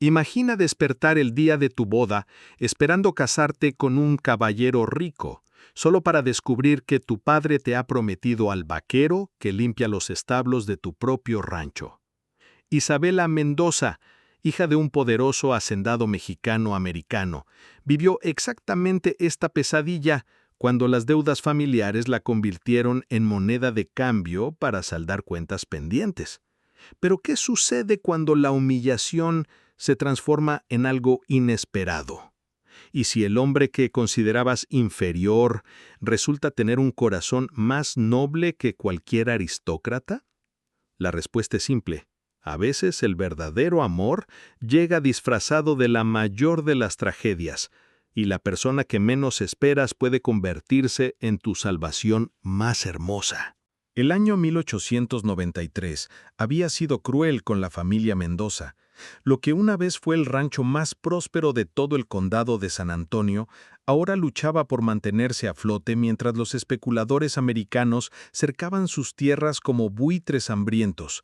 Imagina despertar el día de tu boda esperando casarte con un caballero rico, solo para descubrir que tu padre te ha prometido al vaquero que limpia los establos de tu propio rancho. Isabela Mendoza, hija de un poderoso hacendado mexicano-americano, vivió exactamente esta pesadilla cuando las deudas familiares la convirtieron en moneda de cambio para saldar cuentas pendientes. Pero ¿qué sucede cuando la humillación se transforma en algo inesperado? ¿Y si el hombre que considerabas inferior resulta tener un corazón más noble que cualquier aristócrata? La respuesta es simple. A veces el verdadero amor llega disfrazado de la mayor de las tragedias, y la persona que menos esperas puede convertirse en tu salvación más hermosa. El año 1893 había sido cruel con la familia Mendoza. Lo que una vez fue el rancho más próspero de todo el condado de San Antonio, ahora luchaba por mantenerse a flote mientras los especuladores americanos cercaban sus tierras como buitres hambrientos.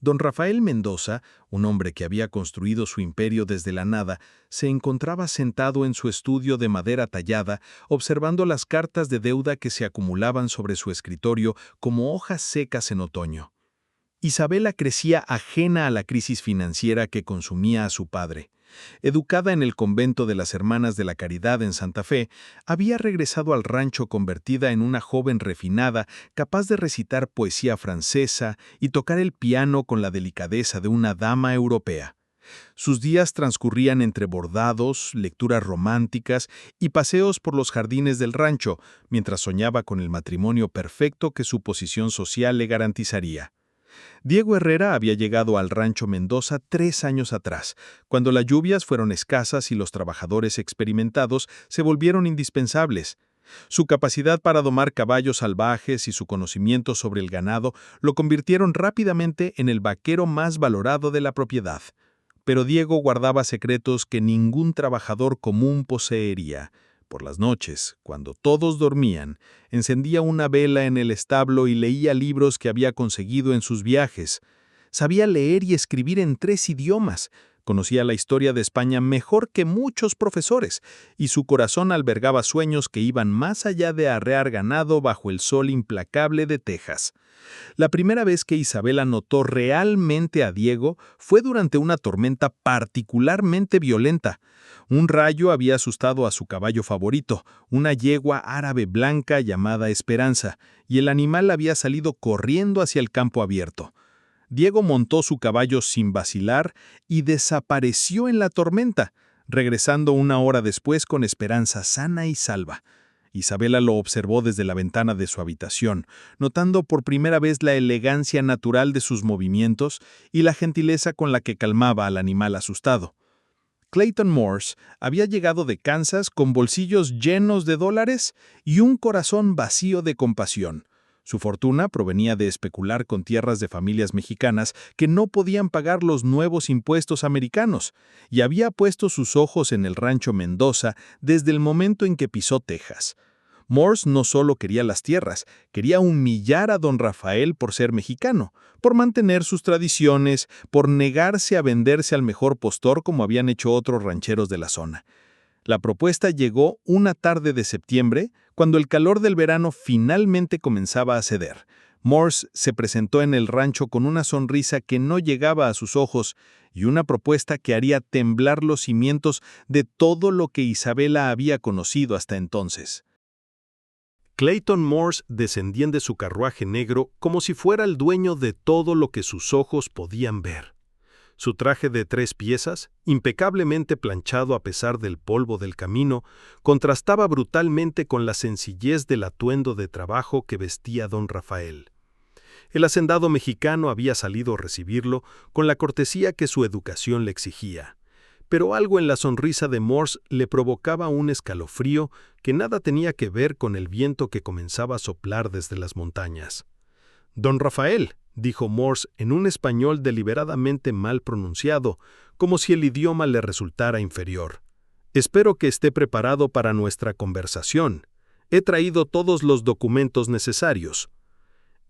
Don Rafael Mendoza, un hombre que había construido su imperio desde la nada, se encontraba sentado en su estudio de madera tallada, observando las cartas de deuda que se acumulaban sobre su escritorio como hojas secas en otoño. Isabela crecía ajena a la crisis financiera que consumía a su padre. Educada en el convento de las Hermanas de la Caridad en Santa Fe, había regresado al rancho convertida en una joven refinada, capaz de recitar poesía francesa y tocar el piano con la delicadeza de una dama europea. Sus días transcurrían entre bordados, lecturas románticas y paseos por los jardines del rancho, mientras soñaba con el matrimonio perfecto que su posición social le garantizaría. Diego Herrera había llegado al rancho Mendoza 3 años atrás, cuando las lluvias fueron escasas y los trabajadores experimentados se volvieron indispensables. Su capacidad para domar caballos salvajes y su conocimiento sobre el ganado lo convirtieron rápidamente en el vaquero más valorado de la propiedad. Pero Diego guardaba secretos que ningún trabajador común poseería. Por las noches, cuando todos dormían, encendía una vela en el establo y leía libros que había conseguido en sus viajes. Sabía leer y escribir en 3 idiomas, conocía la historia de España mejor que muchos profesores, y su corazón albergaba sueños que iban más allá de arrear ganado bajo el sol implacable de Texas. La primera vez que Isabela notó realmente a Diego fue durante una tormenta particularmente violenta. Un rayo había asustado a su caballo favorito, una yegua árabe blanca llamada Esperanza, y el animal había salido corriendo hacia el campo abierto. Diego montó su caballo sin vacilar y desapareció en la tormenta, regresando 1 hora después con Esperanza sana y salva. Isabela lo observó desde la ventana de su habitación, notando por primera vez la elegancia natural de sus movimientos y la gentileza con la que calmaba al animal asustado. Clayton Morse había llegado de Kansas con bolsillos llenos de dólares y un corazón vacío de compasión. Su fortuna provenía de especular con tierras de familias mexicanas que no podían pagar los nuevos impuestos americanos, y había puesto sus ojos en el rancho Mendoza desde el momento en que pisó Texas. Morse no solo quería las tierras, quería humillar a don Rafael por ser mexicano, por mantener sus tradiciones, por negarse a venderse al mejor postor como habían hecho otros rancheros de la zona. La propuesta llegó una tarde de septiembre, cuando el calor del verano finalmente comenzaba a ceder. Morse se presentó en el rancho con una sonrisa que no llegaba a sus ojos y una propuesta que haría temblar los cimientos de todo lo que Isabela había conocido hasta entonces. Clayton Morse descendía de su carruaje negro como si fuera el dueño de todo lo que sus ojos podían ver. Su traje de 3 piezas, impecablemente planchado a pesar del polvo del camino, contrastaba brutalmente con la sencillez del atuendo de trabajo que vestía don Rafael. El hacendado mexicano había salido a recibirlo con la cortesía que su educación le exigía. Pero algo en la sonrisa de Morse le provocaba un escalofrío que nada tenía que ver con el viento que comenzaba a soplar desde las montañas. «Don Rafael», dijo Morse en un español deliberadamente mal pronunciado, como si el idioma le resultara inferior. «Espero que esté preparado para nuestra conversación. He traído todos los documentos necesarios».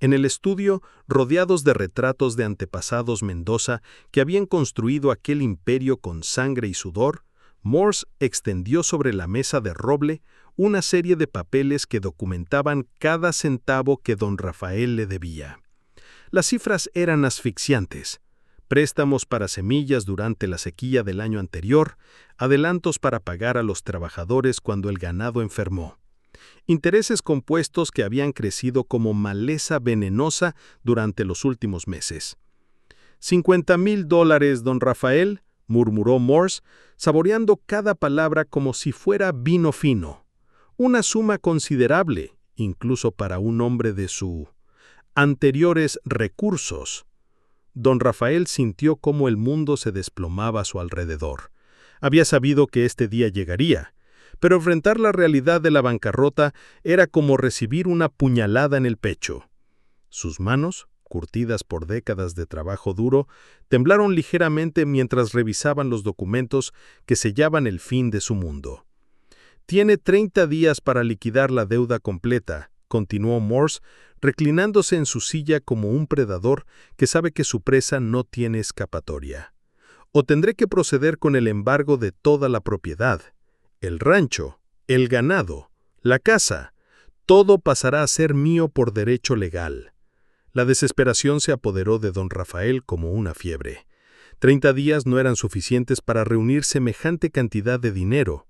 En el estudio, rodeados de retratos de antepasados Mendoza que habían construido aquel imperio con sangre y sudor, Morse extendió sobre la mesa de roble una serie de papeles que documentaban cada centavo que don Rafael le debía. Las cifras eran asfixiantes. Préstamos para semillas durante la sequía del año anterior, adelantos para pagar a los trabajadores cuando el ganado enfermó. Intereses compuestos que habían crecido como maleza venenosa durante los últimos meses. $50,000, don Rafael, murmuró Morse, saboreando cada palabra como si fuera vino fino. Una suma considerable, incluso para un hombre de su anteriores recursos. Don Rafael sintió cómo el mundo se desplomaba a su alrededor. Había sabido que este día llegaría, pero enfrentar la realidad de la bancarrota era como recibir una puñalada en el pecho. Sus manos, curtidas por décadas de trabajo duro, temblaron ligeramente mientras revisaban los documentos que sellaban el fin de su mundo. «Tiene 30 días para liquidar la deuda completa», continuó Morse, reclinándose en su silla como un predador que sabe que su presa no tiene escapatoria. «O tendré que proceder con el embargo de toda la propiedad. El rancho, el ganado, la casa, todo pasará a ser mío por derecho legal». La desesperación se apoderó de don Rafael como una fiebre. 30 días no eran suficientes para reunir semejante cantidad de dinero.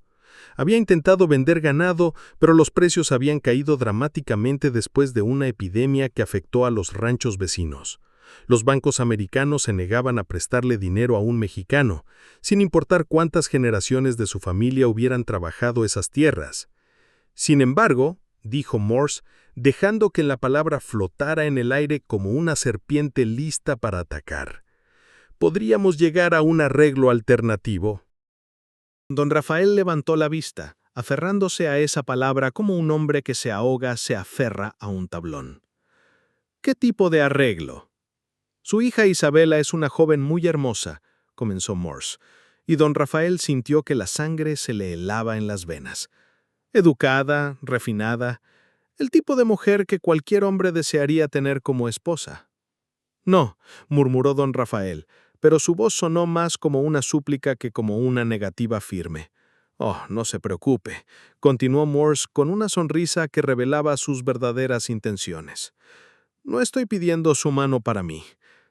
Había intentado vender ganado, pero los precios habían caído dramáticamente después de una epidemia que afectó a los ranchos vecinos. Los bancos americanos se negaban a prestarle dinero a un mexicano, sin importar cuántas generaciones de su familia hubieran trabajado esas tierras. Sin embargo, dijo Morse, dejando que la palabra flotara en el aire como una serpiente lista para atacar, podríamos llegar a un arreglo alternativo. Don Rafael levantó la vista, aferrándose a esa palabra como un hombre que se ahoga se aferra a un tablón. ¿Qué tipo de arreglo? Su hija Isabela es una joven muy hermosa, comenzó Morse, y don Rafael sintió que la sangre se le helaba en las venas. Educada, refinada, el tipo de mujer que cualquier hombre desearía tener como esposa. No, murmuró don Rafael, pero su voz sonó más como una súplica que como una negativa firme. Oh, no se preocupe, continuó Morse con una sonrisa que revelaba sus verdaderas intenciones. No estoy pidiendo su mano para mí.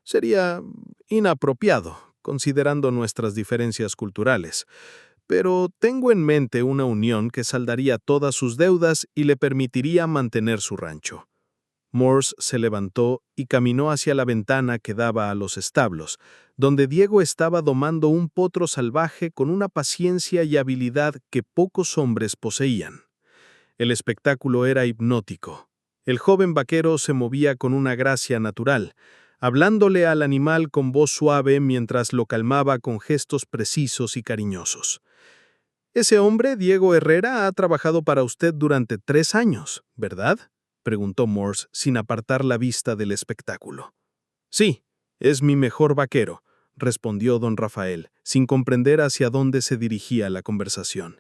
Sería inapropiado, considerando nuestras diferencias culturales. Pero tengo en mente una unión que saldaría todas sus deudas y le permitiría mantener su rancho. Morse se levantó y caminó hacia la ventana que daba a los establos, donde Diego estaba domando un potro salvaje con una paciencia y habilidad que pocos hombres poseían. El espectáculo era hipnótico. El joven vaquero se movía con una gracia natural, hablándole al animal con voz suave mientras lo calmaba con gestos precisos y cariñosos. «Ese hombre, Diego Herrera, ha trabajado para usted durante 3 años, ¿verdad?», preguntó Morse sin apartar la vista del espectáculo. «Sí, es mi mejor vaquero», respondió don Rafael, sin comprender hacia dónde se dirigía la conversación.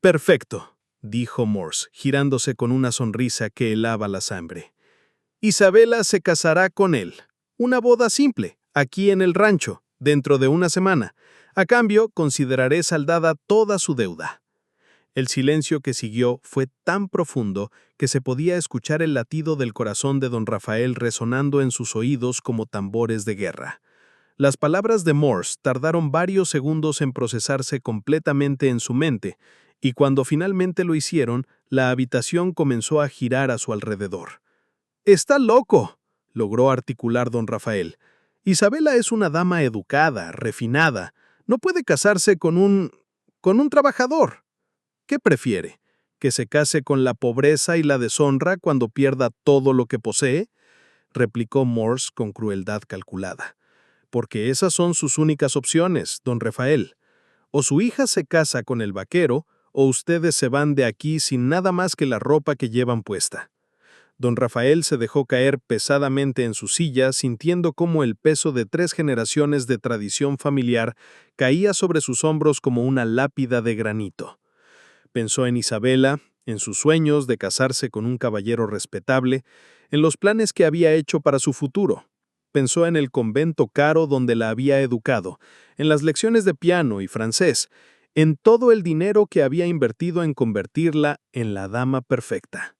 «Perfecto», dijo Morse, girándose con una sonrisa que helaba la sangre. «Isabela se casará con él. Una boda simple, aquí en el rancho, dentro de una semana. A cambio, consideraré saldada toda su deuda». El silencio que siguió fue tan profundo que se podía escuchar el latido del corazón de don Rafael resonando en sus oídos como tambores de guerra. Las palabras de Morse tardaron varios segundos en procesarse completamente en su mente, y cuando finalmente lo hicieron, la habitación comenzó a girar a su alrededor. «¡Está loco!», logró articular don Rafael. «Isabela es una dama educada, refinada. No puede casarse con un trabajador. ¿Qué prefiere? ¿Que se case con la pobreza y la deshonra cuando pierda todo lo que posee?», replicó Morse con crueldad calculada. «Porque esas son sus únicas opciones, don Rafael. O su hija se casa con el vaquero, o ustedes se van de aquí sin nada más que la ropa que llevan puesta». Don Rafael se dejó caer pesadamente en su silla, sintiendo cómo el peso de 3 generaciones de tradición familiar caía sobre sus hombros como una lápida de granito. Pensó en Isabela, en sus sueños de casarse con un caballero respetable, en los planes que había hecho para su futuro. Pensó en el convento caro donde la había educado, en las lecciones de piano y francés, en todo el dinero que había invertido en convertirla en la dama perfecta.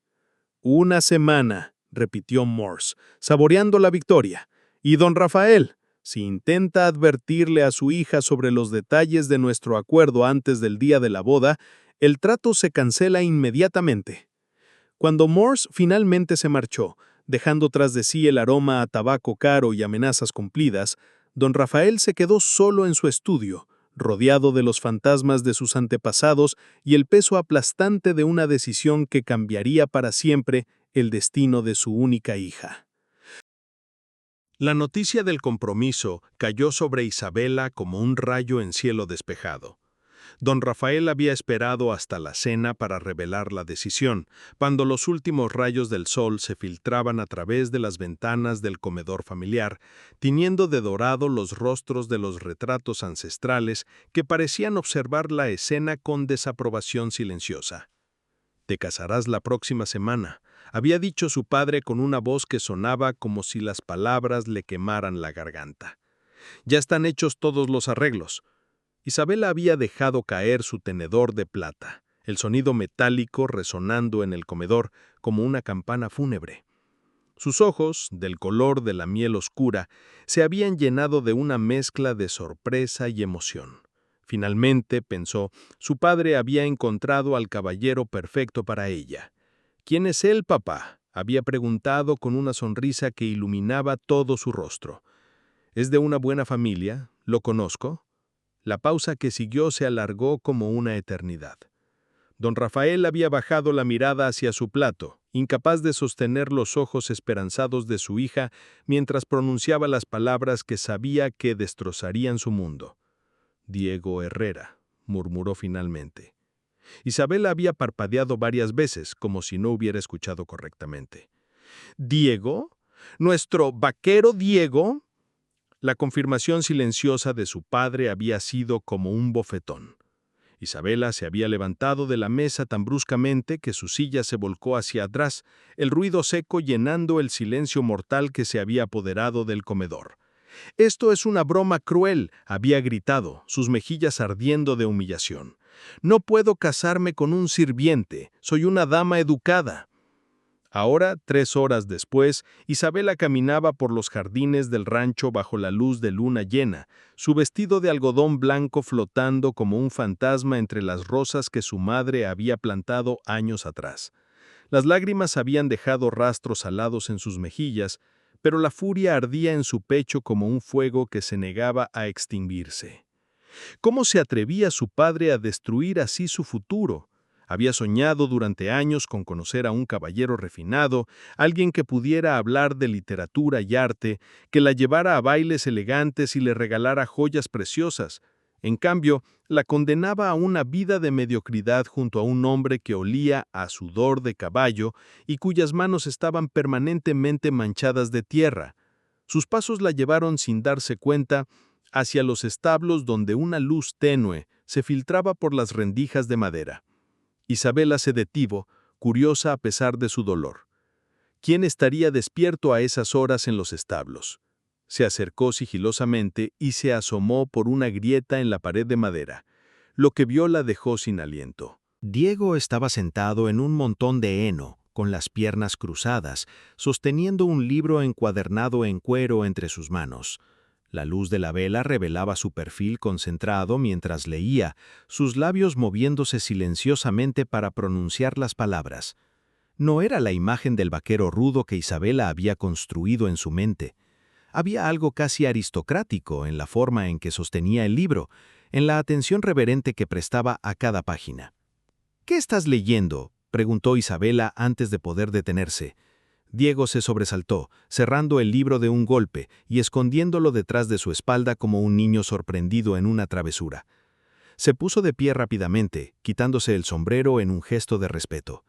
«Una semana», repitió Morse, saboreando la victoria. «Y don Rafael, si intenta advertirle a su hija sobre los detalles de nuestro acuerdo antes del día de la boda, el trato se cancela inmediatamente». Cuando Morse finalmente se marchó, dejando tras de sí el aroma a tabaco caro y amenazas cumplidas, don Rafael se quedó solo en su estudio, rodeado de los fantasmas de sus antepasados y el peso aplastante de una decisión que cambiaría para siempre el destino de su única hija. La noticia del compromiso cayó sobre Isabela como un rayo en cielo despejado. Don Rafael había esperado hasta la cena para revelar la decisión, cuando los últimos rayos del sol se filtraban a través de las ventanas del comedor familiar, tiñendo de dorado los rostros de los retratos ancestrales que parecían observar la escena con desaprobación silenciosa. «Te casarás la próxima semana», había dicho su padre con una voz que sonaba como si las palabras le quemaran la garganta. «Ya están hechos todos los arreglos». Isabela había dejado caer su tenedor de plata, el sonido metálico resonando en el comedor como una campana fúnebre. Sus ojos, del color de la miel oscura, se habían llenado de una mezcla de sorpresa y emoción. Finalmente, pensó, su padre había encontrado al caballero perfecto para ella. «¿Quién es él, papá?», había preguntado con una sonrisa que iluminaba todo su rostro. «¿Es de una buena familia? ¿Lo conozco?». La pausa que siguió se alargó como una eternidad. Don Rafael había bajado la mirada hacia su plato, incapaz de sostener los ojos esperanzados de su hija mientras pronunciaba las palabras que sabía que destrozarían su mundo. «Diego Herrera», murmuró finalmente. Isabela había parpadeado varias veces, como si no hubiera escuchado correctamente. «¿Diego? ¿Nuestro vaquero Diego?». La confirmación silenciosa de su padre había sido como un bofetón. Isabela se había levantado de la mesa tan bruscamente que su silla se volcó hacia atrás, el ruido seco llenando el silencio mortal que se había apoderado del comedor. «Esto es una broma cruel», había gritado, sus mejillas ardiendo de humillación. «No puedo casarme con un sirviente, soy una dama educada». Ahora, 3 horas después, Isabela caminaba por los jardines del rancho bajo la luz de luna llena, su vestido de algodón blanco flotando como un fantasma entre las rosas que su madre había plantado años atrás. Las lágrimas habían dejado rastros alados en sus mejillas, pero la furia ardía en su pecho como un fuego que se negaba a extinguirse. ¿Cómo se atrevía su padre a destruir así su futuro? Había soñado durante años con conocer a un caballero refinado, alguien que pudiera hablar de literatura y arte, que la llevara a bailes elegantes y le regalara joyas preciosas. En cambio, la condenaba a una vida de mediocridad junto a un hombre que olía a sudor de caballo y cuyas manos estaban permanentemente manchadas de tierra. Sus pasos la llevaron sin darse cuenta hacia los establos donde una luz tenue se filtraba por las rendijas de madera. Isabela se detuvo, curiosa a pesar de su dolor. ¿Quién estaría despierto a esas horas en los establos? Se acercó sigilosamente y se asomó por una grieta en la pared de madera. Lo que vio la dejó sin aliento. Diego estaba sentado en un montón de heno, con las piernas cruzadas, sosteniendo un libro encuadernado en cuero entre sus manos. La luz de la vela revelaba su perfil concentrado mientras leía, sus labios moviéndose silenciosamente para pronunciar las palabras. No era la imagen del vaquero rudo que Isabela había construido en su mente. Había algo casi aristocrático en la forma en que sostenía el libro, en la atención reverente que prestaba a cada página. «¿Qué estás leyendo?», preguntó Isabela antes de poder detenerse. Diego se sobresaltó, cerrando el libro de un golpe y escondiéndolo detrás de su espalda como un niño sorprendido en una travesura. Se puso de pie rápidamente, quitándose el sombrero en un gesto de respeto.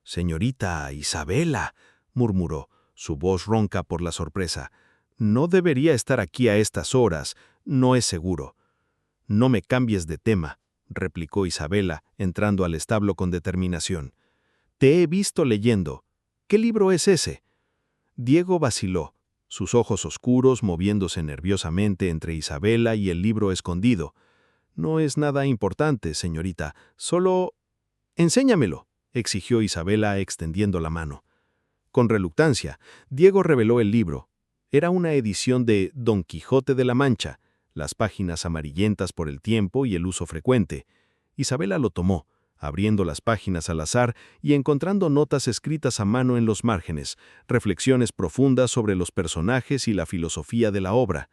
«Señorita Isabela», murmuró, su voz ronca por la sorpresa. «No debería estar aquí a estas horas, no es seguro». «No me cambies de tema», replicó Isabela, entrando al establo con determinación. Te he visto leyendo. ¿Qué libro es ese? Diego vaciló, sus ojos oscuros moviéndose nerviosamente entre Isabela y el libro escondido. No es nada importante, señorita, solo... Enséñamelo, exigió Isabela extendiendo la mano. Con reluctancia, Diego reveló el libro. Era una edición de Don Quijote de la Mancha, las páginas amarillentas por el tiempo y el uso frecuente. Isabela lo tomó, abriendo las páginas al azar y encontrando notas escritas a mano en los márgenes, reflexiones profundas sobre los personajes y la filosofía de la obra.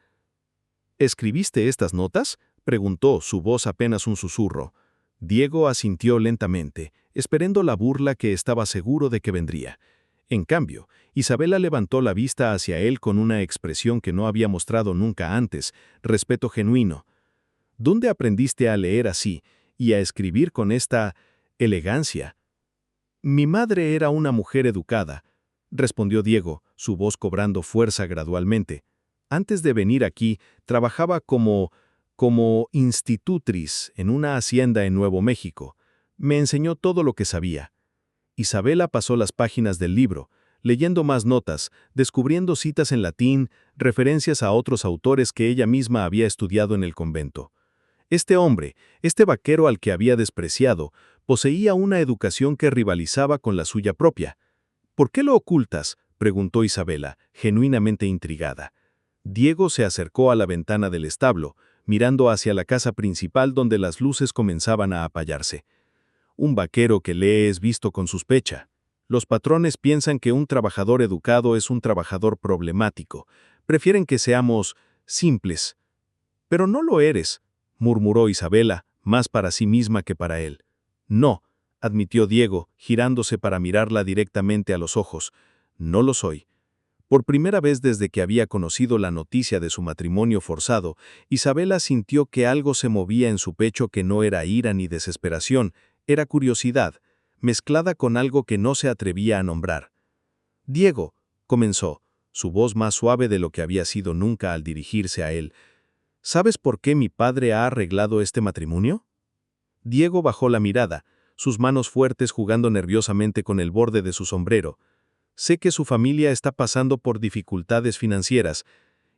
¿Escribiste estas notas?, preguntó, su voz apenas un susurro. Diego asintió lentamente, esperando la burla que estaba seguro de que vendría. En cambio, Isabela levantó la vista hacia él con una expresión que no había mostrado nunca antes, respeto genuino. ¿Dónde aprendiste a leer así y a escribir con esta elegancia? Mi madre era una mujer educada, respondió Diego, su voz cobrando fuerza gradualmente. Antes de venir aquí, trabajaba como institutriz en una hacienda en Nuevo México. Me enseñó todo lo que sabía. Isabela pasó las páginas del libro, leyendo más notas, descubriendo citas en latín, referencias a otros autores que ella misma había estudiado en el convento. Este hombre, este vaquero al que había despreciado, poseía una educación que rivalizaba con la suya propia. ¿Por qué lo ocultas?, preguntó Isabela, genuinamente intrigada. Diego se acercó a la ventana del establo, mirando hacia la casa principal donde las luces comenzaban a apallarse. Un vaquero que lee es visto con sospecha. Los patrones piensan que un trabajador educado es un trabajador problemático. Prefieren que seamos simples. Pero no lo eres, murmuró Isabela, más para sí misma que para él. No, admitió Diego, girándose para mirarla directamente a los ojos. No lo soy. Por primera vez desde que había conocido la noticia de su matrimonio forzado, Isabela sintió que algo se movía en su pecho que no era ira ni desesperación, era curiosidad, mezclada con algo que no se atrevía a nombrar. Diego, comenzó, su voz más suave de lo que había sido nunca al dirigirse a él. ¿Sabes por qué mi padre ha arreglado este matrimonio? Diego bajó la mirada, sus manos fuertes jugando nerviosamente con el borde de su sombrero. Sé que su familia está pasando por dificultades financieras,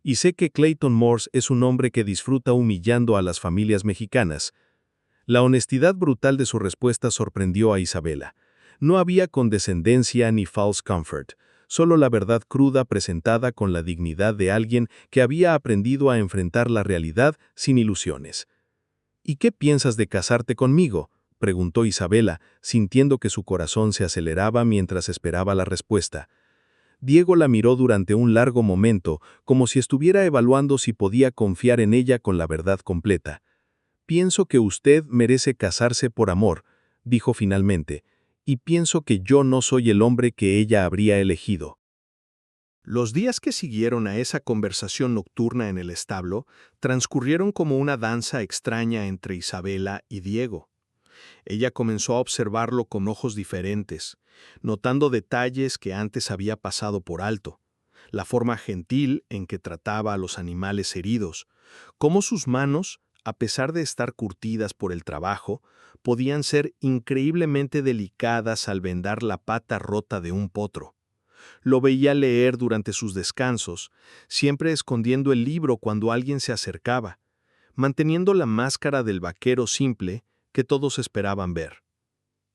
y sé que Clayton Morse es un hombre que disfruta humillando a las familias mexicanas. La honestidad brutal de su respuesta sorprendió a Isabela. No había condescendencia ni false comfort, solo la verdad cruda presentada con la dignidad de alguien que había aprendido a enfrentar la realidad sin ilusiones. ¿Y qué piensas de casarte conmigo?, preguntó Isabela, sintiendo que su corazón se aceleraba mientras esperaba la respuesta. Diego la miró durante un largo momento, como si estuviera evaluando si podía confiar en ella con la verdad completa. Pienso que usted merece casarse por amor, dijo finalmente, y pienso que yo no soy el hombre que ella habría elegido. Los días que siguieron a esa conversación nocturna en el establo transcurrieron como una danza extraña entre Isabela y Diego. Ella comenzó a observarlo con ojos diferentes, notando detalles que antes había pasado por alto. La forma gentil en que trataba a los animales heridos, cómo sus manos, a pesar de estar curtidas por el trabajo, podían ser increíblemente delicadas al vendar la pata rota de un potro. Lo veía leer durante sus descansos, siempre escondiendo el libro cuando alguien se acercaba, manteniendo la máscara del vaquero simple que todos esperaban ver.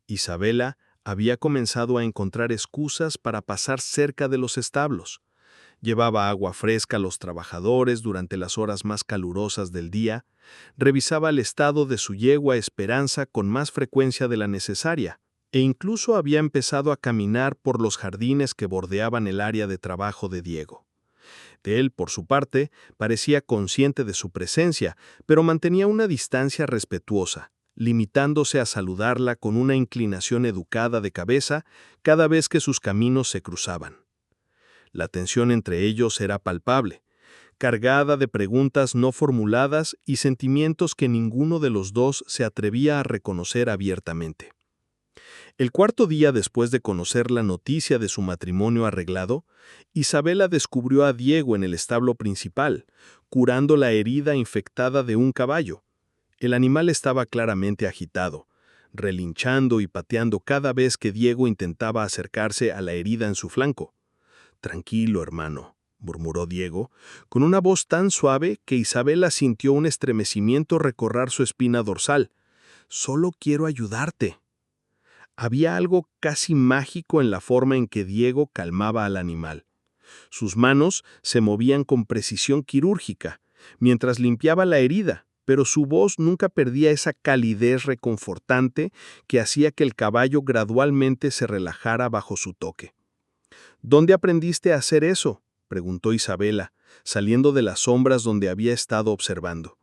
Isabela había comenzado a encontrar excusas para pasar cerca de los establos. Llevaba agua fresca a los trabajadores durante las horas más calurosas del día, revisaba el estado de su yegua Esperanza con más frecuencia de la necesaria, e incluso había empezado a caminar por los jardines que bordeaban el área de trabajo de Diego. Él, por su parte, parecía consciente de su presencia, pero mantenía una distancia respetuosa, limitándose a saludarla con una inclinación educada de cabeza cada vez que sus caminos se cruzaban. La tensión entre ellos era palpable, cargada de preguntas no formuladas y sentimientos que ninguno de los dos se atrevía a reconocer abiertamente. El cuarto día después de conocer la noticia de su matrimonio arreglado, Isabela descubrió a Diego en el establo principal, curando la herida infectada de un caballo. El animal estaba claramente agitado, relinchando y pateando cada vez que Diego intentaba acercarse a la herida en su flanco. «Tranquilo, hermano», murmuró Diego, con una voz tan suave que Isabela sintió un estremecimiento recorrer su espina dorsal. «Solo quiero ayudarte». Había algo casi mágico en la forma en que Diego calmaba al animal. Sus manos se movían con precisión quirúrgica, mientras limpiaba la herida, pero su voz nunca perdía esa calidez reconfortante que hacía que el caballo gradualmente se relajara bajo su toque. «¿Dónde aprendiste a hacer eso?», preguntó Isabela, saliendo de las sombras donde había estado observando.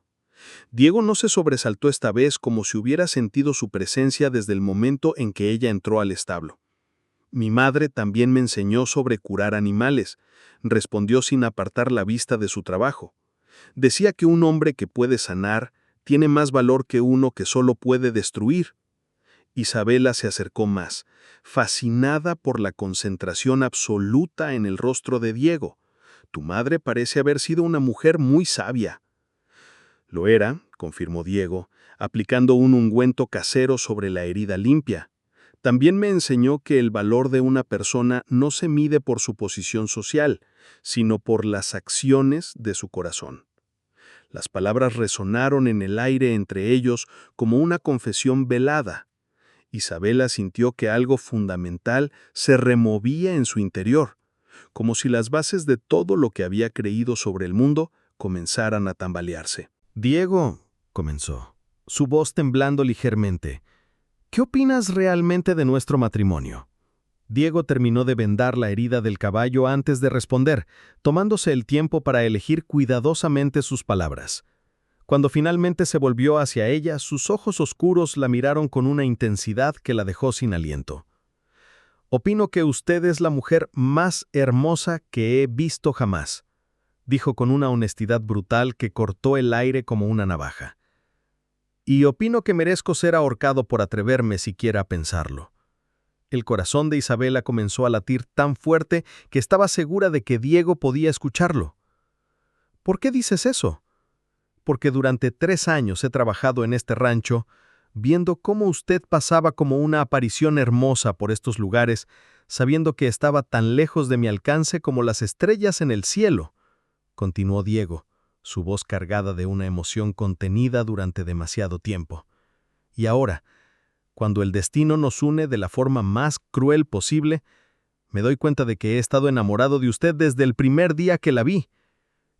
Diego no se sobresaltó esta vez, como si hubiera sentido su presencia desde el momento en que ella entró al establo. «Mi madre también me enseñó sobre curar animales», respondió sin apartar la vista de su trabajo. «Decía que un hombre que puede sanar tiene más valor que uno que solo puede destruir». Isabela se acercó más, fascinada por la concentración absoluta en el rostro de Diego. «Tu madre parece haber sido una mujer muy sabia». «Lo era», confirmó Diego, aplicando un ungüento casero sobre la herida limpia. «También me enseñó que el valor de una persona no se mide por su posición social, sino por las acciones de su corazón». Las palabras resonaron en el aire entre ellos como una confesión velada. Isabela sintió que algo fundamental se removía en su interior, como si las bases de todo lo que había creído sobre el mundo comenzaran a tambalearse. «Diego», comenzó, su voz temblando ligeramente, «¿qué opinas realmente de nuestro matrimonio?». Diego terminó de vendar la herida del caballo antes de responder, tomándose el tiempo para elegir cuidadosamente sus palabras. Cuando finalmente se volvió hacia ella, sus ojos oscuros la miraron con una intensidad que la dejó sin aliento. «Opino que usted es la mujer más hermosa que he visto jamás», dijo con una honestidad brutal que cortó el aire como una navaja. «Y opino que merezco ser ahorcado por atreverme siquiera a pensarlo». El corazón de Isabela comenzó a latir tan fuerte que estaba segura de que Diego podía escucharlo. «¿Por qué dices eso?». «Porque durante 3 años he trabajado en este rancho, viendo cómo usted pasaba como una aparición hermosa por estos lugares, sabiendo que estaba tan lejos de mi alcance como las estrellas en el cielo», continuó Diego, su voz cargada de una emoción contenida durante demasiado tiempo. «Y ahora, cuando el destino nos une de la forma más cruel posible, me doy cuenta de que he estado enamorado de usted desde el primer día que la vi».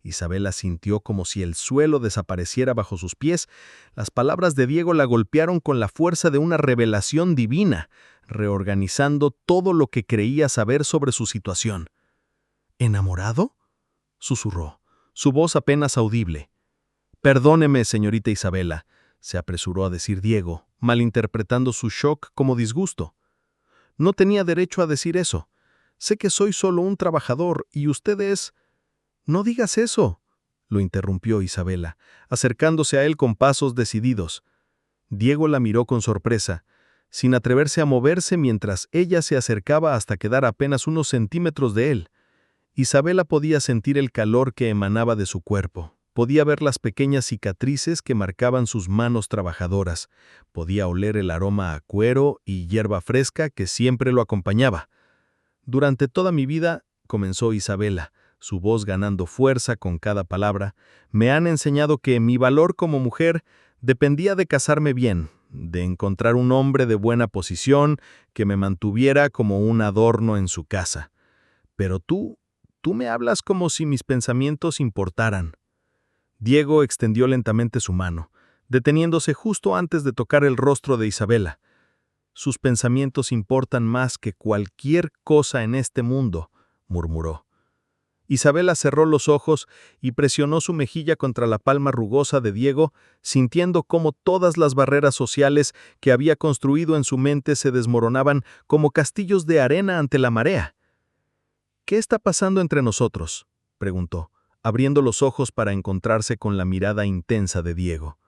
Isabela sintió como si el suelo desapareciera bajo sus pies. Las palabras de Diego la golpearon con la fuerza de una revelación divina, reorganizando todo lo que creía saber sobre su situación. «¿Enamorado?», susurró, su voz apenas audible. «Perdóneme, señorita Isabela», se apresuró a decir Diego, malinterpretando su shock como disgusto. «No tenía derecho a decir eso. Sé que soy solo un trabajador y usted es...». «No digas eso», lo interrumpió Isabela, acercándose a él con pasos decididos. Diego la miró con sorpresa, sin atreverse a moverse mientras ella se acercaba hasta quedar apenas unos centímetros de él. Isabela podía sentir el calor que emanaba de su cuerpo. Podía ver las pequeñas cicatrices que marcaban sus manos trabajadoras. Podía oler el aroma a cuero y hierba fresca que siempre lo acompañaba. «Durante toda mi vida», comenzó Isabela, su voz ganando fuerza con cada palabra, «me han enseñado que mi valor como mujer dependía de casarme bien, de encontrar un hombre de buena posición que me mantuviera como un adorno en su casa. Pero tú me hablas como si mis pensamientos importaran». Diego extendió lentamente su mano, deteniéndose justo antes de tocar el rostro de Isabela. «Sus pensamientos importan más que cualquier cosa en este mundo», murmuró. Isabela cerró los ojos y presionó su mejilla contra la palma rugosa de Diego, sintiendo cómo todas las barreras sociales que había construido en su mente se desmoronaban como castillos de arena ante la marea. «¿Qué está pasando entre nosotros?», preguntó, abriendo los ojos para encontrarse con la mirada intensa de Diego.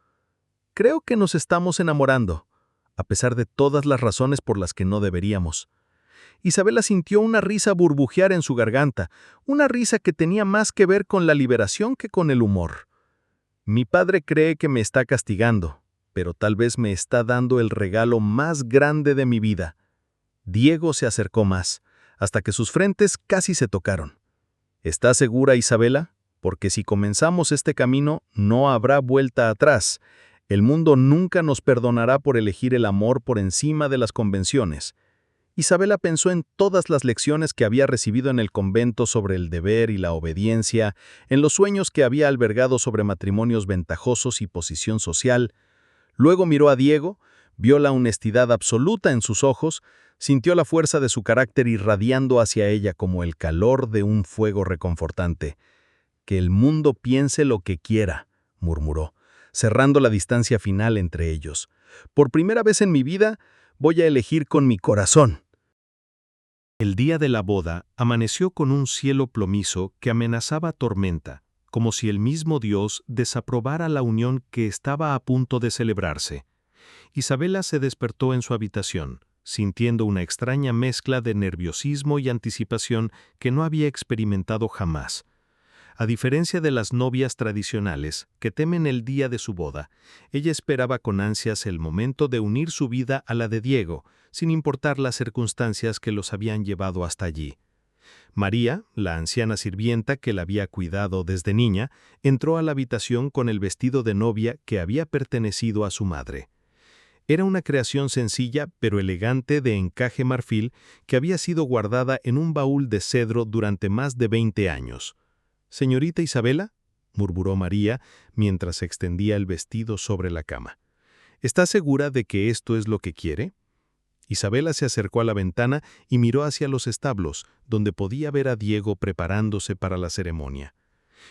«Creo que nos estamos enamorando, a pesar de todas las razones por las que no deberíamos». Isabela sintió una risa burbujear en su garganta, una risa que tenía más que ver con la liberación que con el humor. «Mi padre cree que me está castigando», pero tal vez me está dando el regalo más grande de mi vida. Diego se acercó más, hasta que sus frentes casi se tocaron. ¿Estás segura, Isabela? Porque si comenzamos este camino, no habrá vuelta atrás. El mundo nunca nos perdonará por elegir el amor por encima de las convenciones. Isabela pensó en todas las lecciones que había recibido en el convento sobre el deber y la obediencia, en los sueños que había albergado sobre matrimonios ventajosos y posición social. Luego miró a Diego, vio la honestidad absoluta en sus ojos, sintió la fuerza de su carácter irradiando hacia ella como el calor de un fuego reconfortante. «Que el mundo piense lo que quiera», murmuró, cerrando la distancia final entre ellos. «Por primera vez en mi vida, voy a elegir con mi corazón». El día de la boda amaneció con un cielo plomizo que amenazaba tormenta, como si el mismo Dios desaprobara la unión que estaba a punto de celebrarse. Isabela se despertó en su habitación, sintiendo una extraña mezcla de nerviosismo y anticipación que no había experimentado jamás. A diferencia de las novias tradicionales, que temen el día de su boda, ella esperaba con ansias el momento de unir su vida a la de Diego, sin importar las circunstancias que los habían llevado hasta allí. María, la anciana sirvienta que la había cuidado desde niña, entró a la habitación con el vestido de novia que había pertenecido a su madre. Era una creación sencilla pero elegante de encaje marfil que había sido guardada en un baúl de cedro durante más de 20 años. «Señorita Isabela», murmuró María mientras extendía el vestido sobre la cama. «¿Está segura de que esto es lo que quiere?» Isabela se acercó a la ventana y miró hacia los establos, donde podía ver a Diego preparándose para la ceremonia.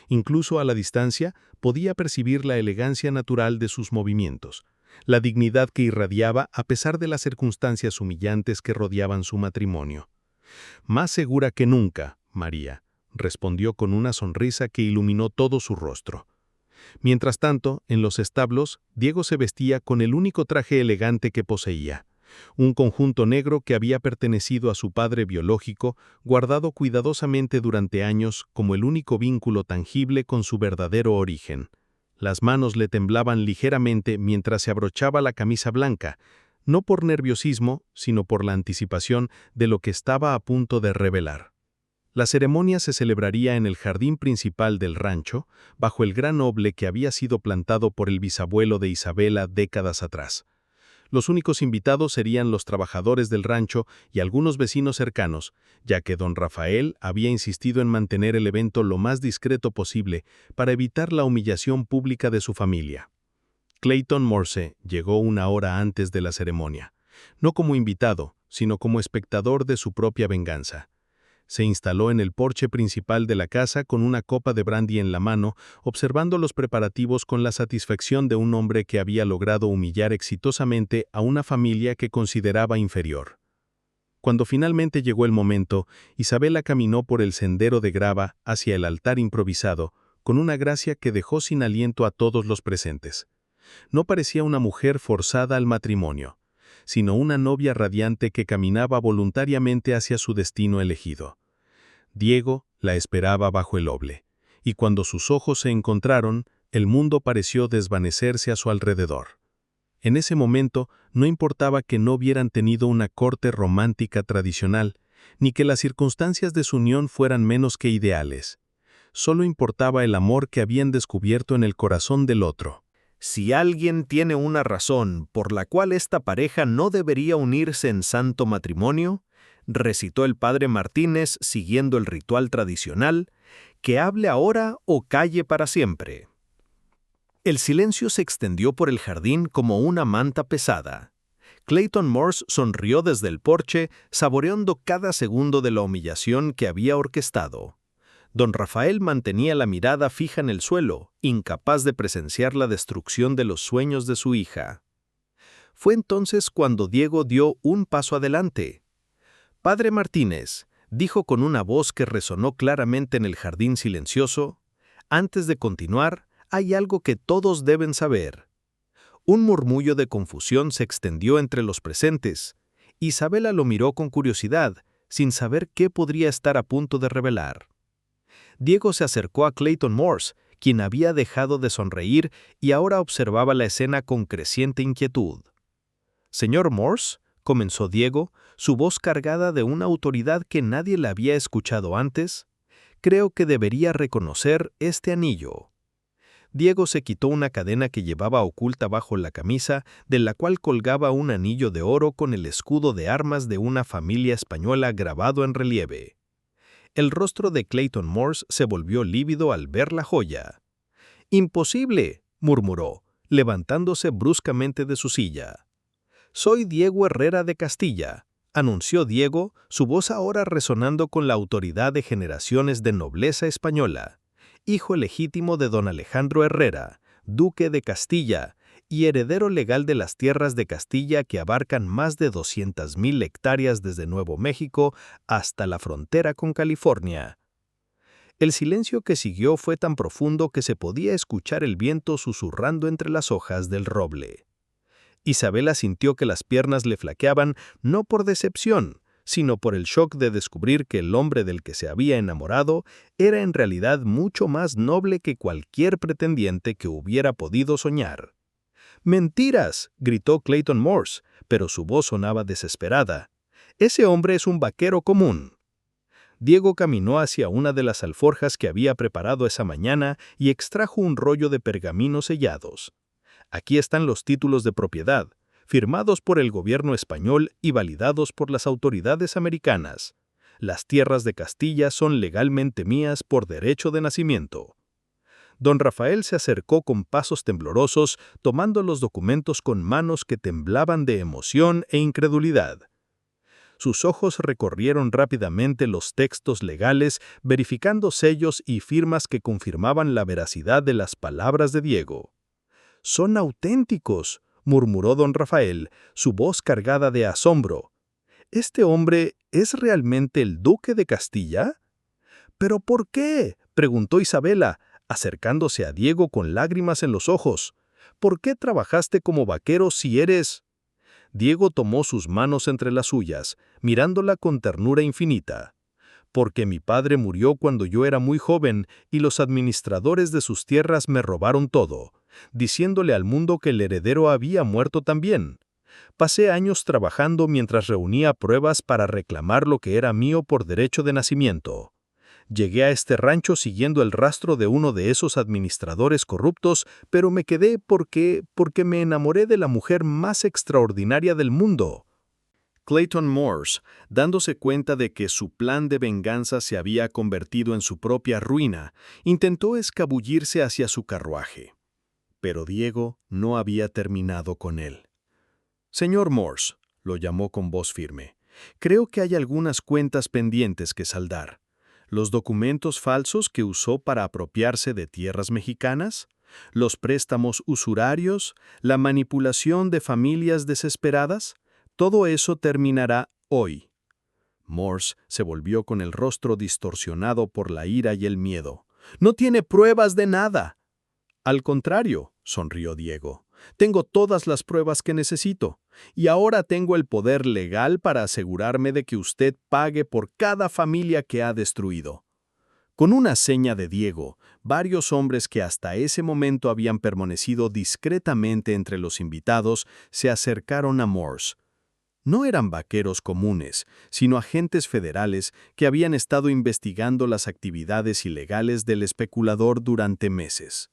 Incluso a la distancia podía percibir la elegancia natural de sus movimientos, la dignidad que irradiaba a pesar de las circunstancias humillantes que rodeaban su matrimonio. «Más segura que nunca, María», respondió con una sonrisa que iluminó todo su rostro. Mientras tanto, en los establos, Diego se vestía con el único traje elegante que poseía, un conjunto negro que había pertenecido a su padre biológico, guardado cuidadosamente durante años como el único vínculo tangible con su verdadero origen. Las manos le temblaban ligeramente mientras se abrochaba la camisa blanca, no por nerviosismo, sino por la anticipación de lo que estaba a punto de revelar. La ceremonia se celebraría en el jardín principal del rancho, bajo el gran noble que había sido plantado por el bisabuelo de Isabela décadas atrás. Los únicos invitados serían los trabajadores del rancho y algunos vecinos cercanos, ya que don Rafael había insistido en mantener el evento lo más discreto posible para evitar la humillación pública de su familia. Clayton Morse llegó una hora antes de la ceremonia, no como invitado, sino como espectador de su propia venganza. Se instaló en el porche principal de la casa con una copa de brandy en la mano, observando los preparativos con la satisfacción de un hombre que había logrado humillar exitosamente a una familia que consideraba inferior. Cuando finalmente llegó el momento, Isabela caminó por el sendero de grava hacia el altar improvisado, con una gracia que dejó sin aliento a todos los presentes. No parecía una mujer forzada al matrimonio, sino una novia radiante que caminaba voluntariamente hacia su destino elegido. Diego la esperaba bajo el oble, y cuando sus ojos se encontraron, el mundo pareció desvanecerse a su alrededor. En ese momento, no importaba que no hubieran tenido una corte romántica tradicional, ni que las circunstancias de su unión fueran menos que ideales. Solo importaba el amor que habían descubierto en el corazón del otro. Si alguien tiene una razón por la cual esta pareja no debería unirse en santo matrimonio, recitó el padre Martínez siguiendo el ritual tradicional, que hable ahora o calle para siempre. El silencio se extendió por el jardín como una manta pesada. Clayton Morse sonrió desde el porche, saboreando cada segundo de la humillación que había orquestado. Don Rafael mantenía la mirada fija en el suelo, incapaz de presenciar la destrucción de los sueños de su hija. Fue entonces cuando Diego dio un paso adelante. «Padre Martínez», dijo con una voz que resonó claramente en el jardín silencioso, «antes de continuar, hay algo que todos deben saber». Un murmullo de confusión se extendió entre los presentes. Isabela lo miró con curiosidad, sin saber qué podría estar a punto de revelar. Diego se acercó a Clayton Morse, quien había dejado de sonreír y ahora observaba la escena con creciente inquietud. «Señor Morse», comenzó Diego, su voz cargada de una autoridad que nadie le había escuchado antes, «creo que debería reconocer este anillo». Diego se quitó una cadena que llevaba oculta bajo la camisa, de la cual colgaba un anillo de oro con el escudo de armas de una familia española grabado en relieve. El rostro de Clayton Morse se volvió lívido al ver la joya. «¡Imposible!», murmuró, levantándose bruscamente de su silla. «Soy Diego Herrera de Castilla», anunció Diego, su voz ahora resonando con la autoridad de generaciones de nobleza española. «Hijo legítimo de don Alejandro Herrera, duque de Castilla, y heredero legal de las tierras de Castilla que abarcan más de 200.000 hectáreas desde Nuevo México hasta la frontera con California». El silencio que siguió fue tan profundo que se podía escuchar el viento susurrando entre las hojas del roble. Isabela sintió que las piernas le flaqueaban no por decepción, sino por el shock de descubrir que el hombre del que se había enamorado era en realidad mucho más noble que cualquier pretendiente que hubiera podido soñar. «¡Mentiras!», gritó Clayton Morse, pero su voz sonaba desesperada. «Ese hombre es un vaquero común». Diego caminó hacia una de las alforjas que había preparado esa mañana y extrajo un rollo de pergaminos sellados. «Aquí están los títulos de propiedad, firmados por el gobierno español y validados por las autoridades americanas. Las tierras de Castilla son legalmente mías por derecho de nacimiento». Don Rafael se acercó con pasos temblorosos, tomando los documentos con manos que temblaban de emoción e incredulidad. Sus ojos recorrieron rápidamente los textos legales, verificando sellos y firmas que confirmaban la veracidad de las palabras de Diego. «Son auténticos», murmuró don Rafael, su voz cargada de asombro. «¿Este hombre es realmente el duque de Castilla?». «¿Pero por qué?», preguntó Isabela, acercándose a Diego con lágrimas en los ojos. «¿Por qué trabajaste como vaquero si eres...?». Diego tomó sus manos entre las suyas, mirándola con ternura infinita. «Porque mi padre murió cuando yo era muy joven y los administradores de sus tierras me robaron todo, diciéndole al mundo que el heredero había muerto también. Pasé años trabajando mientras reunía pruebas para reclamar lo que era mío por derecho de nacimiento. Llegué a este rancho siguiendo el rastro de uno de esos administradores corruptos, pero me quedé porque me enamoré de la mujer más extraordinaria del mundo». Clayton Morse, dándose cuenta de que su plan de venganza se había convertido en su propia ruina, intentó escabullirse hacia su carruaje. Pero Diego no había terminado con él. «Señor Morse», lo llamó con voz firme, «creo que hay algunas cuentas pendientes que saldar. Los documentos falsos que usó para apropiarse de tierras mexicanas, los préstamos usurarios, la manipulación de familias desesperadas, todo eso terminará hoy». Morse se volvió con el rostro distorsionado por la ira y el miedo. «No tiene pruebas de nada». «Al contrario», sonrió Diego, «tengo todas las pruebas que necesito, y ahora tengo el poder legal para asegurarme de que usted pague por cada familia que ha destruido». Con una seña de Diego, varios hombres que hasta ese momento habían permanecido discretamente entre los invitados se acercaron a Morse. No eran vaqueros comunes, sino agentes federales que habían estado investigando las actividades ilegales del especulador durante meses.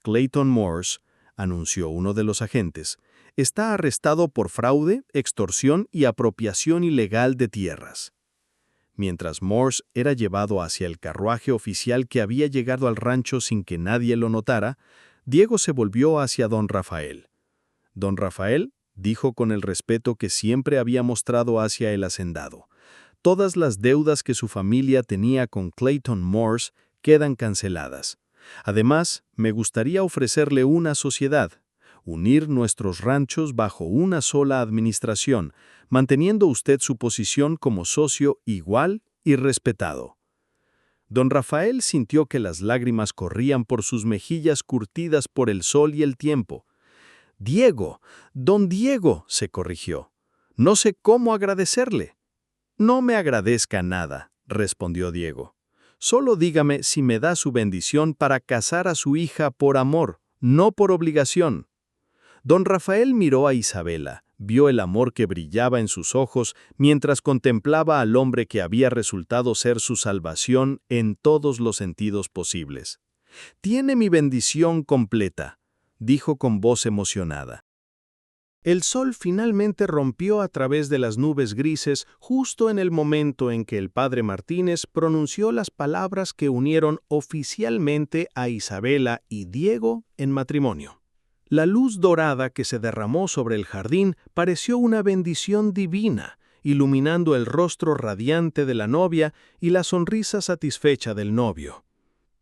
«Clayton Morse», anunció uno de los agentes, «está arrestado por fraude, extorsión y apropiación ilegal de tierras». Mientras Morse era llevado hacia el carruaje oficial que había llegado al rancho sin que nadie lo notara, Diego se volvió hacia don Rafael. «Don Rafael», dijo con el respeto que siempre había mostrado hacia el hacendado, «todas las deudas que su familia tenía con Clayton Morse quedan canceladas. Además, me gustaría ofrecerle una sociedad, unir nuestros ranchos bajo una sola administración, manteniendo usted su posición como socio igual y respetado». Don Rafael sintió que las lágrimas corrían por sus mejillas curtidas por el sol y el tiempo. «Diego, don Diego», se corrigió, «no sé cómo agradecerle». «No me agradezca nada», respondió Diego. Solo dígame si me da su bendición para casar a su hija por amor, no por obligación. Don Rafael miró a Isabela, vio el amor que brillaba en sus ojos mientras contemplaba al hombre que había resultado ser su salvación en todos los sentidos posibles. «Tiene mi bendición completa», dijo con voz emocionada. El sol finalmente rompió a través de las nubes grises justo en el momento en que el padre Martínez pronunció las palabras que unieron oficialmente a Isabela y Diego en matrimonio. La luz dorada que se derramó sobre el jardín pareció una bendición divina, iluminando el rostro radiante de la novia y la sonrisa satisfecha del novio.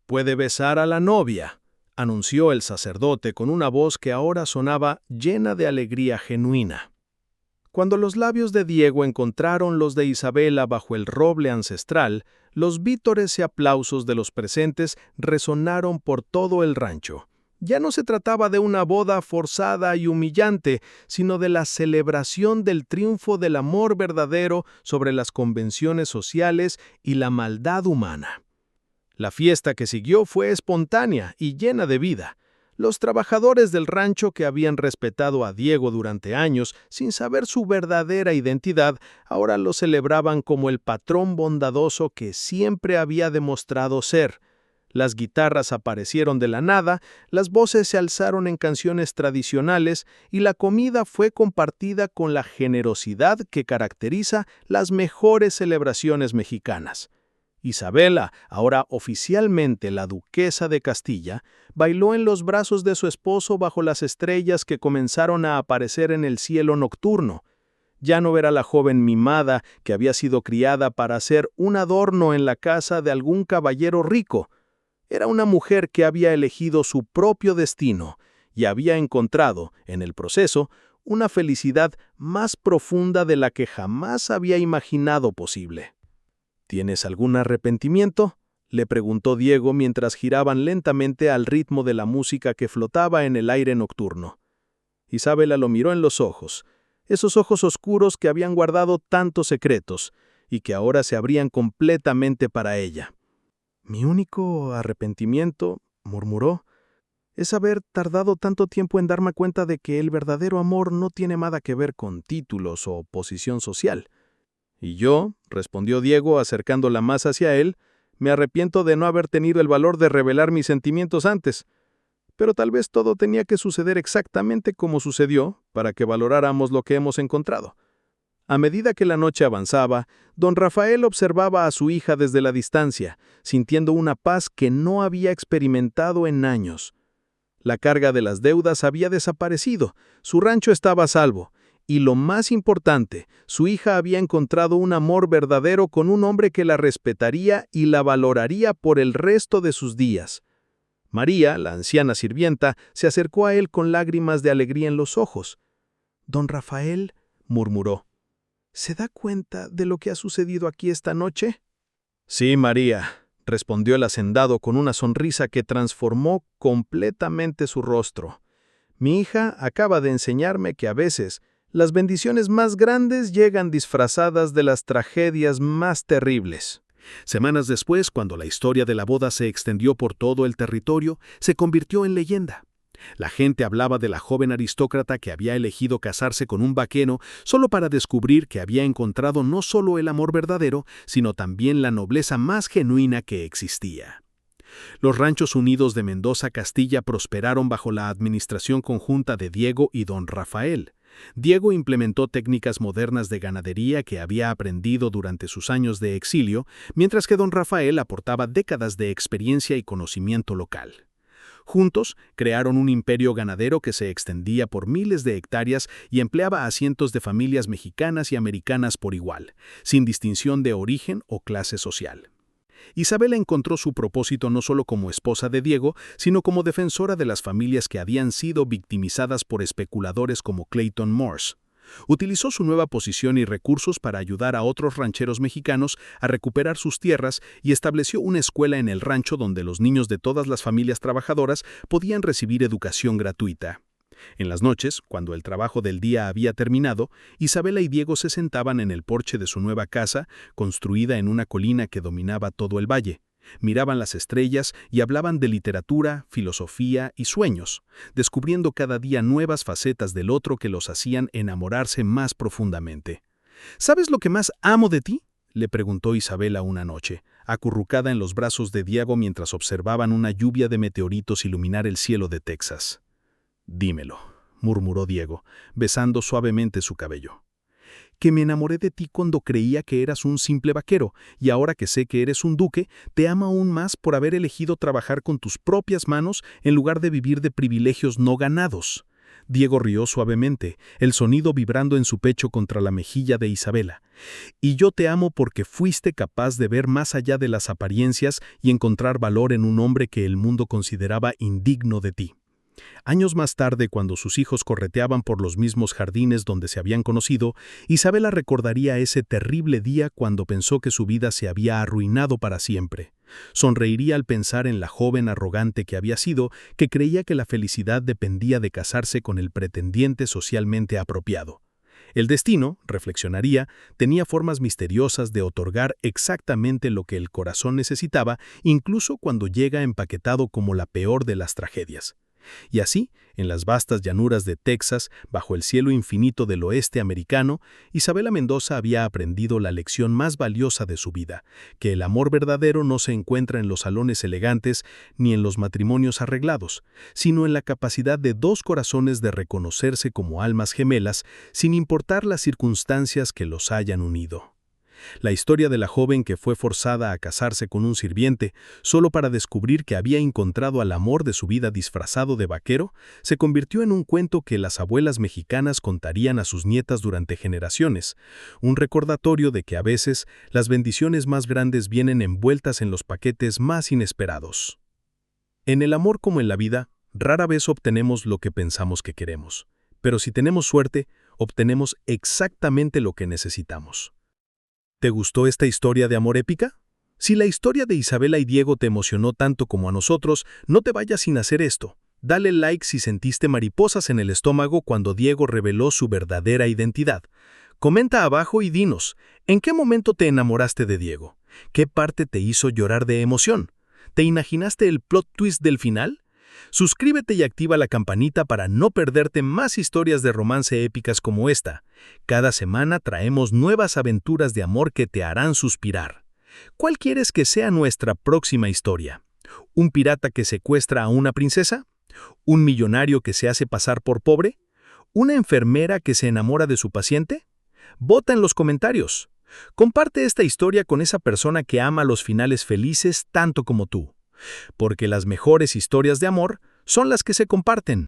«Puede besar a la novia», anunció el sacerdote con una voz que ahora sonaba llena de alegría genuina. Cuando los labios de Diego encontraron los de Isabela bajo el roble ancestral, los vítores y aplausos de los presentes resonaron por todo el rancho. Ya no se trataba de una boda forzada y humillante, sino de la celebración del triunfo del amor verdadero sobre las convenciones sociales y la maldad humana. La fiesta que siguió fue espontánea y llena de vida. Los trabajadores del rancho que habían respetado a Diego durante años sin saber su verdadera identidad, ahora lo celebraban como el patrón bondadoso que siempre había demostrado ser. Las guitarras aparecieron de la nada, las voces se alzaron en canciones tradicionales y la comida fue compartida con la generosidad que caracteriza las mejores celebraciones mexicanas. Isabela, ahora oficialmente la duquesa de Castilla, bailó en los brazos de su esposo bajo las estrellas que comenzaron a aparecer en el cielo nocturno. Ya no era la joven mimada que había sido criada para ser un adorno en la casa de algún caballero rico. Era una mujer que había elegido su propio destino y había encontrado, en el proceso, una felicidad más profunda de la que jamás había imaginado posible. «¿Tienes algún arrepentimiento?», le preguntó Diego mientras giraban lentamente al ritmo de la música que flotaba en el aire nocturno. Isabela lo miró en los ojos, esos ojos oscuros que habían guardado tantos secretos y que ahora se abrían completamente para ella. «Mi único arrepentimiento», murmuró, «es haber tardado tanto tiempo en darme cuenta de que el verdadero amor no tiene nada que ver con títulos o posición social». «Y yo», respondió Diego acercándola más hacia él, «me arrepiento de no haber tenido el valor de revelar mis sentimientos antes. Pero tal vez todo tenía que suceder exactamente como sucedió para que valoráramos lo que hemos encontrado». A medida que la noche avanzaba, don Rafael observaba a su hija desde la distancia, sintiendo una paz que no había experimentado en años. La carga de las deudas había desaparecido, su rancho estaba a salvo, y lo más importante, su hija había encontrado un amor verdadero con un hombre que la respetaría y la valoraría por el resto de sus días. María, la anciana sirvienta, se acercó a él con lágrimas de alegría en los ojos. «Don Rafael», murmuró, «¿se da cuenta de lo que ha sucedido aquí esta noche?» «Sí, María», respondió el hacendado con una sonrisa que transformó completamente su rostro. «Mi hija acaba de enseñarme que a veces las bendiciones más grandes llegan disfrazadas de las tragedias más terribles». Semanas después, cuando la historia de la boda se extendió por todo el territorio, se convirtió en leyenda. La gente hablaba de la joven aristócrata que había elegido casarse con un vaquero solo para descubrir que había encontrado no solo el amor verdadero, sino también la nobleza más genuina que existía. Los Ranchos Unidos de Mendoza, Castilla prosperaron bajo la administración conjunta de Diego y don Rafael. Diego implementó técnicas modernas de ganadería que había aprendido durante sus años de exilio, mientras que don Rafael aportaba décadas de experiencia y conocimiento local. Juntos, crearon un imperio ganadero que se extendía por miles de hectáreas y empleaba a cientos de familias mexicanas y americanas por igual, sin distinción de origen o clase social. Isabela encontró su propósito no solo como esposa de Diego, sino como defensora de las familias que habían sido victimizadas por especuladores como Clayton Morse. Utilizó su nueva posición y recursos para ayudar a otros rancheros mexicanos a recuperar sus tierras y estableció una escuela en el rancho donde los niños de todas las familias trabajadoras podían recibir educación gratuita. En las noches, cuando el trabajo del día había terminado, Isabela y Diego se sentaban en el porche de su nueva casa, construida en una colina que dominaba todo el valle. Miraban las estrellas y hablaban de literatura, filosofía y sueños, descubriendo cada día nuevas facetas del otro que los hacían enamorarse más profundamente. ¿Sabes lo que más amo de ti?, le preguntó Isabela una noche, acurrucada en los brazos de Diego mientras observaban una lluvia de meteoritos iluminar el cielo de Texas. «Dímelo», murmuró Diego, besando suavemente su cabello. «Que me enamoré de ti cuando creía que eras un simple vaquero, y ahora que sé que eres un duque, te amo aún más por haber elegido trabajar con tus propias manos en lugar de vivir de privilegios no ganados». Diego rió suavemente, el sonido vibrando en su pecho contra la mejilla de Isabela. «Y yo te amo porque fuiste capaz de ver más allá de las apariencias y encontrar valor en un hombre que el mundo consideraba indigno de ti». Años más tarde, cuando sus hijos correteaban por los mismos jardines donde se habían conocido, Isabela recordaría ese terrible día cuando pensó que su vida se había arruinado para siempre. Sonreiría al pensar en la joven arrogante que había sido, que creía que la felicidad dependía de casarse con el pretendiente socialmente apropiado. El destino, reflexionaría, tenía formas misteriosas de otorgar exactamente lo que el corazón necesitaba, incluso cuando llega empaquetado como la peor de las tragedias. Y así, en las vastas llanuras de Texas, bajo el cielo infinito del oeste americano, Isabela Mendoza había aprendido la lección más valiosa de su vida, que el amor verdadero no se encuentra en los salones elegantes ni en los matrimonios arreglados, sino en la capacidad de dos corazones de reconocerse como almas gemelas, sin importar las circunstancias que los hayan unido. La historia de la joven que fue forzada a casarse con un sirviente solo para descubrir que había encontrado al amor de su vida disfrazado de vaquero se convirtió en un cuento que las abuelas mexicanas contarían a sus nietas durante generaciones, un recordatorio de que a veces las bendiciones más grandes vienen envueltas en los paquetes más inesperados. En el amor como en la vida, rara vez obtenemos lo que pensamos que queremos, pero si tenemos suerte, obtenemos exactamente lo que necesitamos. ¿Te gustó esta historia de amor épica? Si la historia de Isabela y Diego te emocionó tanto como a nosotros, no te vayas sin hacer esto. Dale like si sentiste mariposas en el estómago cuando Diego reveló su verdadera identidad. Comenta abajo y dinos, ¿en qué momento te enamoraste de Diego? ¿Qué parte te hizo llorar de emoción? ¿Te imaginaste el plot twist del final? Suscríbete y activa la campanita para no perderte más historias de romance épicas como esta. Cada semana traemos nuevas aventuras de amor que te harán suspirar. ¿Cuál quieres que sea nuestra próxima historia? ¿Un pirata que secuestra a una princesa? ¿Un millonario que se hace pasar por pobre? ¿Una enfermera que se enamora de su paciente? Vota en los comentarios. Comparte esta historia con esa persona que ama los finales felices tanto como tú. Porque las mejores historias de amor son las que se comparten.